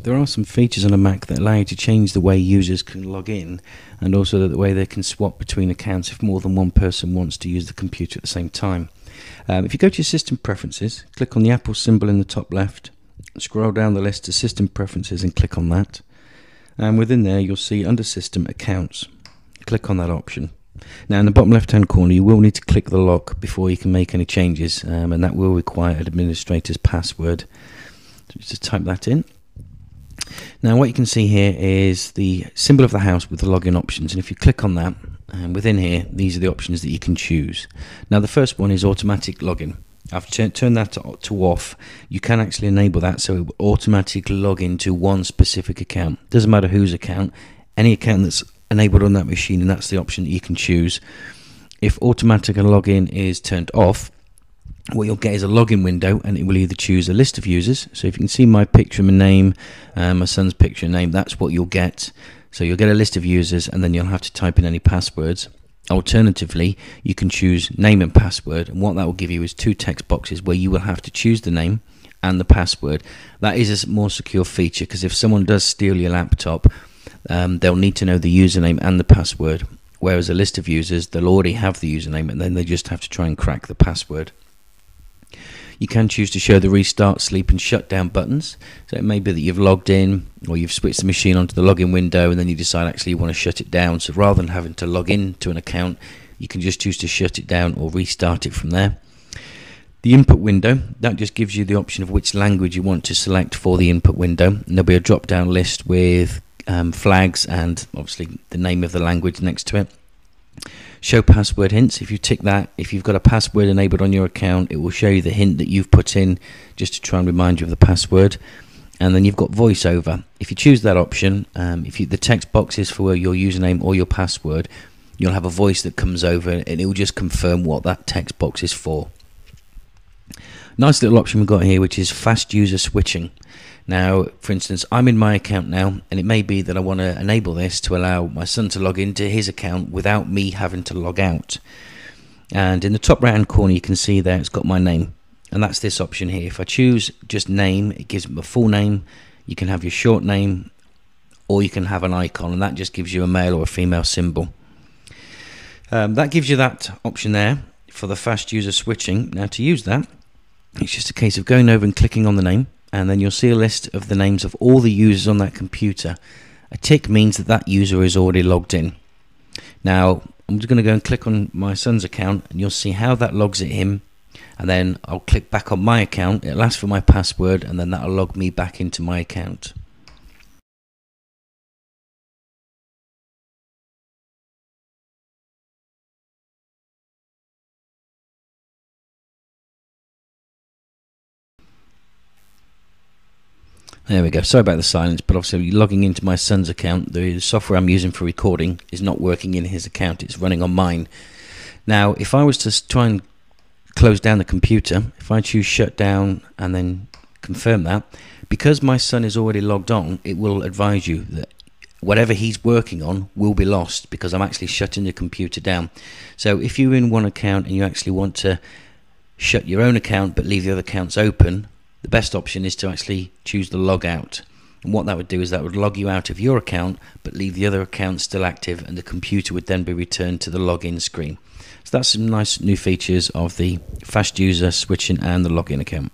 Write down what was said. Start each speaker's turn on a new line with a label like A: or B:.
A: There are some features on a Mac that allow you to change the way users can log in, and also the way they can swap between accounts if more than one person wants to use the computer at the same time. If you go to your System Preferences, click on the Apple symbol in the top left, scroll down the list to System Preferences and click on that. And within there you'll see under System Accounts. Click on that option. Now in the bottom left hand corner you will need to click the lock before you can make any changes, and that will require an administrator's password. So just type that in. Now what you can see here is the symbol of the house with the login options, and if you click on that, within here these are the options that you can choose. Now the first one is automatic login. I've turned that to off. You can actually enable that so it will automatically log into one specific account. Doesn't matter whose account, any account that's enabled on that machine, and that's the option that you can choose. If automatic login is turned off, what you'll get is a login window, and it will either choose a list of users. So if you can see my picture and my name, my son's picture and name, that's what you'll get. So you'll get a list of users, and then you'll have to type in any passwords. Alternatively, you can choose name and password, and what that will give you is two text boxes where you will have to choose the name and the password. That is a more secure feature, because if someone does steal your laptop, they'll need to know the username and the password, whereas a list of users, they'll already have the username and then they just have to try and crack the password. You can choose to show the restart, sleep and shut down buttons. So it may be that you've logged in, or you've switched the machine onto the login window, and then you decide actually you want to shut it down. So rather than having to log in to an account, you can just choose to shut it down or restart it from there. The input window, that just gives you the option of which language you want to select for the input window. And there'll be a drop down list with flags and obviously the name of the language next to it. Show password hints. If you tick that, if you've got a password enabled on your account, it will show you the hint that you've put in just to try and remind you of the password. And then you've got voiceover. If you choose that option, the text box is for your username or your password, you'll have a voice that comes over and it will just confirm what that text box is for. Nice little option we've got here, which is fast user switching. Now, for instance, I'm in my account now, and it may be that I want to enable this to allow my son to log into his account without me having to log out. And in the top right hand corner you can see there it's got my name, and that's this option here. If I choose just name, it gives me a full name. You can have your short name, or you can have an icon, and that just gives you a male or a female symbol. That gives you that option there for the fast user switching. Now to use that, it's just a case of going over and clicking on the name, and then you'll see a list of the names of all the users on that computer. A tick means that that user is already logged in. Now I'm just going to go and click on my son's account, and you'll see how that logs at him, and then I'll click back on my account, it'll ask for my password, and then that'll log me back into my account. There we go. Sorry about the silence, but obviously logging into my son's account, the software I'm using for recording is not working in his account, it's running on mine. Now if I was to try and close down the computer, if I choose shut down and then confirm that, because my son is already logged on, it will advise you that whatever he's working on will be lost, because I'm actually shutting the computer down. So if you're in one account and you actually want to shut your own account but leave the other accounts open, the best option is to actually choose the log out. And what that would do is that would log you out of your account but leave the other accounts still active, and the computer would then be returned to the login screen. So that's some nice new features of the fast user switching and the login account.